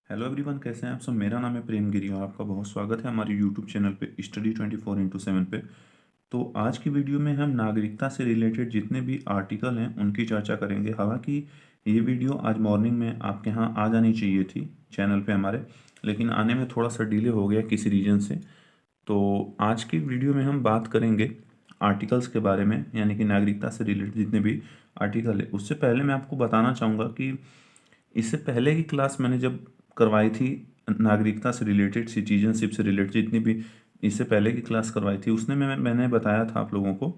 Hello everyone, कैसे हैं आप सब। मेरा नाम है प्रेम गिरी और आपका बहुत स्वागत है हमारे यूट्यूब चैनल पे स्टडी 24x7 पे। तो आज की वीडियो में हम नागरिकता से रिलेटेड जितने भी आर्टिकल हैं उनकी चर्चा करेंगे। हालांकि ये वीडियो आज मॉर्निंग में आपके यहाँ आ जानी चाहिए थी चैनल पे हमारे, लेकिन आने में थोड़ा सा डिले हो गया किसी रीजन से। तो आज की वीडियो में हम बात करेंगे आर्टिकल्स के बारे में, यानी कि नागरिकता से रिलेटेड जितने भी आर्टिकल है। उससे पहले मैं आपको बताना चाहूँगा कि इससे पहले की क्लास मैंने जब करवाई थी नागरिकता से रिलेटेड, सिटीजनशिप से रिलेटेड जितनी भी इससे पहले की क्लास करवाई थी, उसने मैंने बताया था आप लोगों को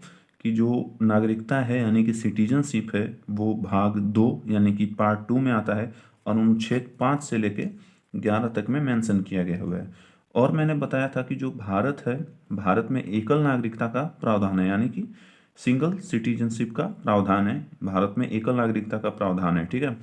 कि जो नागरिकता है यानी कि सिटीजनशिप है वो भाग 2 यानी कि पार्ट 2 में आता है और अनुच्छेद 5 से लेके 11 तक में मेंशन किया गया हुआ है। और मैंने बताया था कि जो भारत है, भारत में एकल नागरिकता का प्रावधान है, यानी कि सिंगल सिटीजनशिप का प्रावधान है। भारत में एकल नागरिकता का प्रावधान है, ठीक है।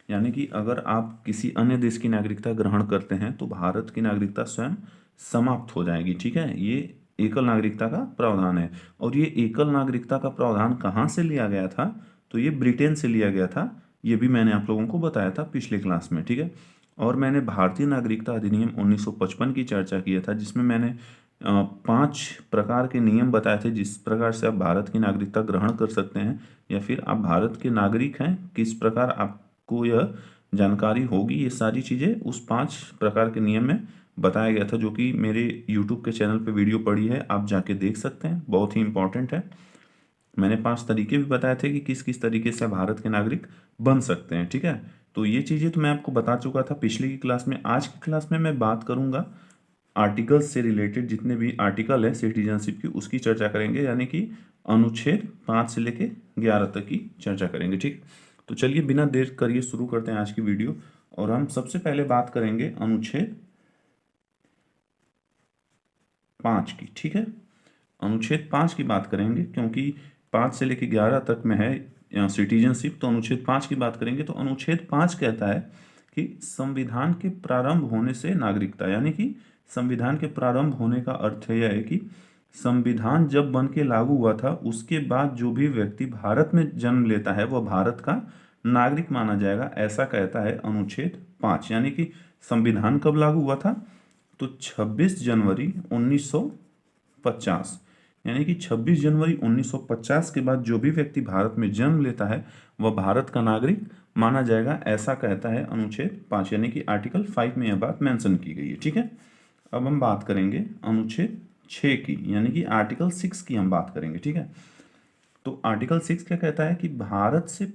यानी कि अगर आप किसी अन्य देश की नागरिकता ग्रहण करते हैं तो भारत की नागरिकता स्वयं समाप्त हो जाएगी, ठीक है। ये एकल नागरिकता का प्रावधान है। और ये एकल नागरिकता का प्रावधान कहाँ से लिया गया था? तो ये ब्रिटेन से लिया गया था। ये भी मैंने आप लोगों को बताया था पिछले क्लास में, ठीक है। और मैंने भारतीय नागरिकता अधिनियम 1955 की चर्चा किया था, जिसमें मैंने 5 प्रकार के नियम बताए थे जिस प्रकार से आप भारत की नागरिकता ग्रहण कर सकते हैं, या फिर आप भारत के नागरिक हैं किस प्रकार आपको यह जानकारी होगी। ये सारी चीज़ें उस 5 प्रकार के नियम में बताया गया था, जो कि मेरे यूट्यूब के चैनल पे वीडियो पड़ी है, आप जाके देख सकते हैं, बहुत ही इंपॉर्टेंट है। मैंने 5 तरीके भी बताए थे कि किस किस तरीके से भारत के नागरिक बन सकते हैं, ठीक है। तो ये चीज़ें तो मैं आपको बता चुका था पिछली की क्लास में। आज की क्लास में मैं बात करूंगा आर्टिकल्स से रिलेटेड, जितने भी आर्टिकल है सिटीजनशिप की उसकी चर्चा करेंगे, यानी कि अनुच्छेद 5 से लेके 11 तक की चर्चा करेंगे, ठीक। तो चलिए बिना देर करिए शुरू करते हैं आज की वीडियो। और हम सबसे पहले बात करेंगे अनुच्छेद 5 की, ठीक है। अनुच्छेद 5 की बात करेंगे क्योंकि 5 से लेकर 11 तक में है सिटीजनशिप, तो अनुच्छेद 5 की बात करेंगे। तो अनुच्छेद 5 कहता है कि संविधान के प्रारंभ होने से नागरिकता, यानी कि संविधान के प्रारंभ होने का अर्थ यह है कि संविधान जब बन के लागू हुआ था उसके बाद जो भी व्यक्ति भारत में जन्म लेता है वह भारत का नागरिक माना जाएगा, ऐसा कहता है अनुच्छेद 5। यानी कि संविधान कब लागू हुआ था? तो 26 जनवरी 1950, यानी कि 26 जनवरी 1950 के बाद जो भी व्यक्ति भारत में जन्म लेता है वह भारत का नागरिक माना जाएगा, ऐसा कहता है अनुच्छेद 5, यानी कि आर्टिकल 5 में यह बात मेंशन की गई है, ठीक है। अब हम बात करेंगे अनुच्छेद 6 की, यानी कि आर्टिकल 6 की हम बात करेंगे, ठीक है। तो आर्टिकल 6 क्या कहता है कि भारत से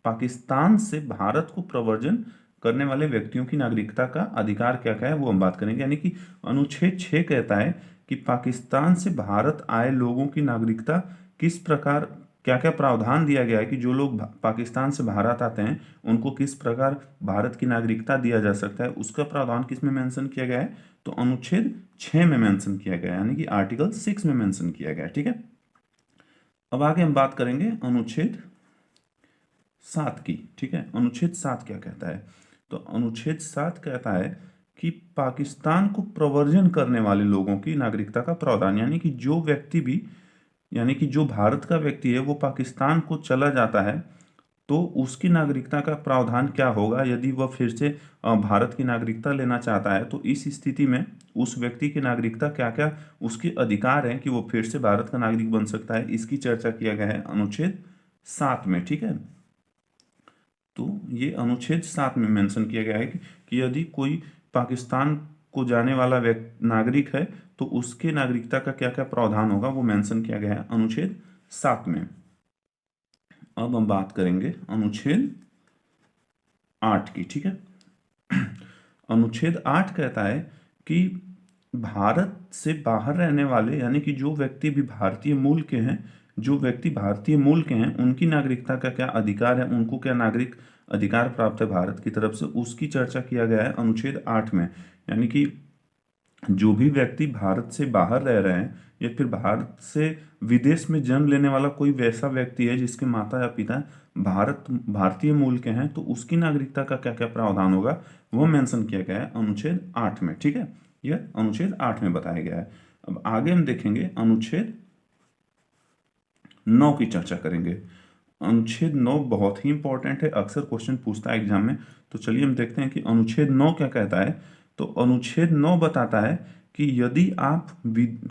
पाकिस्तान से भारत को प्रव्रजन करने वाले व्यक्तियों की नागरिकता का अधिकार क्या क्या है वो हम बात करेंगे। यानी कि अनुच्छेद 6 कहता है कि पाकिस्तान से भारत आए लोगों की नागरिकता किस प्रकार, क्या क्या प्रावधान दिया गया है कि जो लोग पाकिस्तान से भारत आते हैं उनको किस प्रकार भारत की नागरिकता दिया जा सकता है, उसका प्रावधान किस में मेंशन किया गया है? तो अनुच्छेद 6 में मेंशन किया गया है, यानी कि आर्टिकल 6 में मेंशन किया गया है, ठीक है। अब आगे हम बात करेंगे अनुच्छेद 7 की, ठीक है। अनुच्छेद 7 क्या कहता है? तो अनुच्छेद 7 कहता है कि पाकिस्तान को प्रवर्जन करने वाले लोगों की नागरिकता का प्रावधान, यानी कि जो व्यक्ति भी, यानी कि जो भारत का व्यक्ति है वो पाकिस्तान को चला जाता है तो उसकी नागरिकता का प्रावधान क्या होगा यदि वह फिर से भारत की नागरिकता लेना चाहता है। तो इस स्थिति में उस व्यक्ति की नागरिकता क्या क्या उसके अधिकार हैं कि वो फिर से भारत का नागरिक बन सकता है, इसकी चर्चा किया गया है अनुच्छेद 7 में, ठीक है। तो ये अनुच्छेद 7 में मेंशन किया गया है कि यदि कोई पाकिस्तान को जाने वाला व्यक्ति नागरिक है तो उसके नागरिकता का क्या क्या प्रावधान होगा वो मेंशन किया गया है अनुच्छेद 7 में। अब हम बात करेंगे अनुच्छेद 8 की, ठीक है। अनुच्छेद 8 कहता है कि भारत से बाहर रहने वाले, यानी कि जो व्यक्ति भी भारतीय मूल के हैं, जो व्यक्ति भारतीय मूल के हैं उनकी नागरिकता का क्या अधिकार है, उनको क्या नागरिक अधिकार प्राप्त है भारत की तरफ से, उसकी चर्चा किया गया है अनुच्छेद 8 में। यानी कि जो भी व्यक्ति भारत से बाहर रह रहे हैं या फिर भारत से विदेश में जन्म लेने वाला कोई वैसा व्यक्ति है जिसके माता या पिता भारतीय मूल के हैं, तो उसकी नागरिकता का क्या क्या प्रावधान होगा वो मेंशन किया गया है अनुच्छेद 8 में, ठीक है। यह अनुच्छेद 8 में बताया गया है। अब आगे हम देखेंगे अनुच्छेद 9 की चर्चा करेंगे। अनुच्छेद 9 बहुत ही इंपॉर्टेंट है, अक्सर क्वेश्चन पूछता है एग्जाम में। तो चलिए हम देखते हैं कि अनुच्छेद 9 क्या कहता है। तो अनुच्छेद 9 बताता है कि यदि आप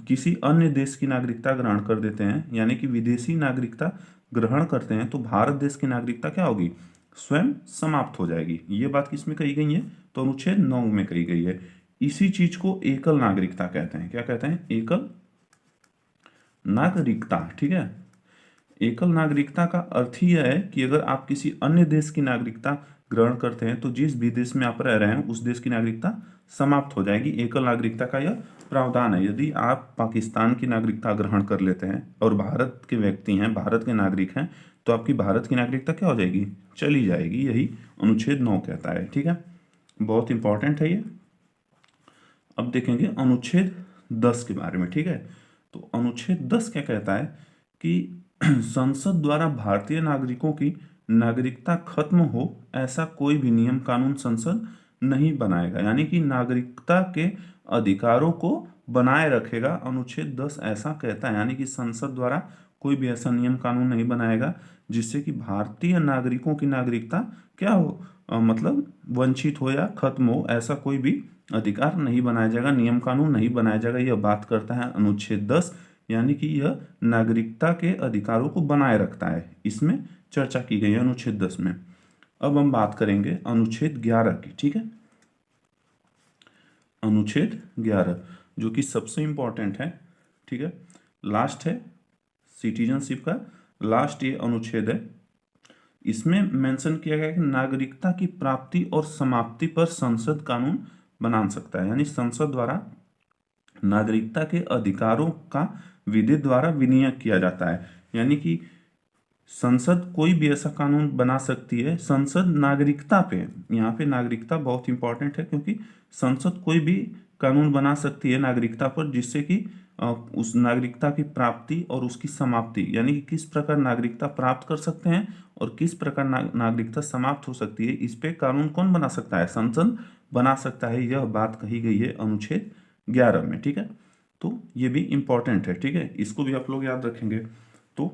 किसी अन्य देश की नागरिकता ग्रहण कर देते हैं, यानी कि विदेशी नागरिकता ग्रहण करते हैं, तो भारत देश की नागरिकता क्या होगी, स्वयं समाप्त हो जाएगी। ये बात किसमें कही गई है, तो अनुच्छेद 9 में कही गई है। इसी चीज को एकल नागरिकता कहते हैं। क्या कहते हैं, एकल नागरिकता। ठीक है, एकल नागरिकता का अर्थ ही यह है कि अगर आप किसी अन्य देश की नागरिकता ग्रहण करते हैं तो जिस भी देश में आप रह रहे हैं उस देश की नागरिकता समाप्त हो जाएगी। एकल नागरिकता का यह प्रावधान है। यदि आप पाकिस्तान की नागरिकता ग्रहण कर लेते हैं और भारत के व्यक्ति हैं, भारत के नागरिक हैं, तो आपकी भारत की नागरिकता क्या हो जाएगी, चली जाएगी। यही अनुच्छेद 9 कहता है। ठीक है, बहुत इंपॉर्टेंट है ये। अब देखेंगे अनुच्छेद 10 के बारे में। ठीक है, तो अनुच्छेद 10 क्या कहता है कि संसद द्वारा भारतीय नागरिकों की नागरिकता खत्म हो ऐसा कोई भी नियम कानून संसद नहीं बनाएगा, यानी कि नागरिकता के अधिकारों को बनाए रखेगा। अनुच्छेद 10 ऐसा कहता है, यानी कि संसद द्वारा कोई भी ऐसा नियम कानून नहीं बनाएगा जिससे कि भारतीय नागरिकों की नागरिकता क्या हो, मतलब वंचित हो या खत्म हो, ऐसा कोई भी अधिकार नहीं बनाया जाएगा, नियम कानून नहीं बनाया जाएगा। यह बात करता है अनुच्छेद 10, यानी कि यह नागरिकता के अधिकारों को बनाए रखता है। इसमें चर्चा की गई है अनुच्छेद 10 में। अब हम बात करेंगे अनुच्छेद 11 की। ठीक है, अनुच्छेद 11 जो कि सबसे इंपॉर्टेंट है। ठीक है, लास्ट है सिटीजनशिप का, लास्ट ये अनुच्छेद है। इसमें मेंशन किया गया है कि नागरिकता की प्राप्ति और समाप्ति पर संसद कानून बना सकता है, यानी संसद द्वारा नागरिकता के अधिकारों का विधि द्वारा विनियोग किया जाता है। यानी कि संसद कोई भी ऐसा कानून बना सकती है, संसद नागरिकता पे, यहाँ पे नागरिकता बहुत इंपॉर्टेंट है क्योंकि संसद कोई भी कानून बना सकती है नागरिकता पर, जिससे कि उस नागरिकता की प्राप्ति और उसकी समाप्ति, यानी कि किस प्रकार नागरिकता प्राप्त कर सकते हैं और किस प्रकार नागरिकता समाप्त हो सकती है, इस पे कानून कौन बना सकता है, संसद बना सकता है। यह बात कही गई है अनुच्छेद 11 में। ठीक है, तो ये भी इंपॉर्टेंट है। ठीक है, इसको भी आप लोग याद रखेंगे। तो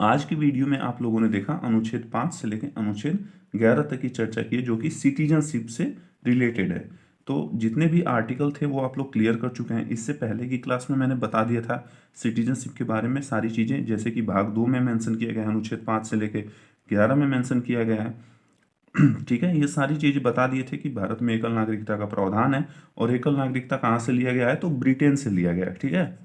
आज की वीडियो में आप लोगों ने देखा अनुच्छेद 5 से लेकर अनुच्छेद 11 तक की चर्चा की है, जो कि सिटीजनशिप से रिलेटेड है। तो जितने भी आर्टिकल थे वो आप लोग क्लियर कर चुके हैं। इससे पहले की क्लास में मैंने बता दिया था सिटीजनशिप के बारे में सारी चीज़ें, जैसे कि भाग 2 में मेंशन किया गया है, अनुच्छेद 5 से लेकर 11 में मेंशन किया गया है। ठीक है, ये सारी चीजें बता दिए थे कि भारत में एकल नागरिकता का प्रावधान है, और एकल नागरिकता कहाँ से लिया गया है, तो ब्रिटेन से लिया गया है। ठीक है,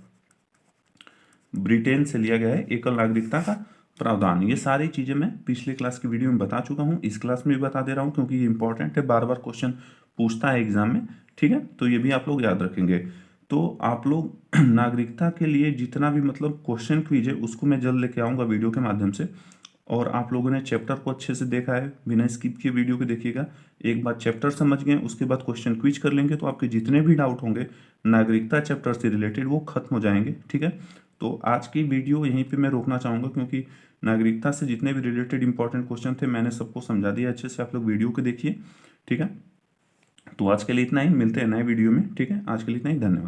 ब्रिटेन से लिया गया है एकल नागरिकता का प्रावधान। ये सारी चीजें मैं पिछले क्लास की वीडियो में बता चुका हूँ, इस क्लास में भी बता दे रहा हूँ क्योंकि ये इंपॉर्टेंट है, बार बार क्वेश्चन पूछता है एग्जाम में। ठीक है, तो ये भी आप लोग याद रखेंगे। तो आप लोग नागरिकता के लिए जितना भी मतलब क्वेश्चन क्विज है उसको मैं जल्द लेके आऊँगा वीडियो के माध्यम से। और आप लोगों ने चैप्टर को अच्छे से देखा है, बिना स्किप किए वीडियो को देखिएगा। एक बार चैप्टर समझ गए उसके बाद क्वेश्चन क्विज कर लेंगे, तो आपके जितने भी डाउट होंगे नागरिकता चैप्टर से रिलेटेड वो खत्म हो जाएंगे। ठीक है, तो आज की वीडियो यहीं पे मैं रोकना चाहूँगा क्योंकि नागरिकता से जितने भी रिलेटेड इंपॉर्टेंट क्वेश्चन थे मैंने सबको समझा दिया अच्छे से। आप लोग वीडियो को देखिए। ठीक है, तो आज के लिए इतना ही, मिलते हैं नए वीडियो में। ठीक है, आज के लिए इतना ही, धन्यवाद।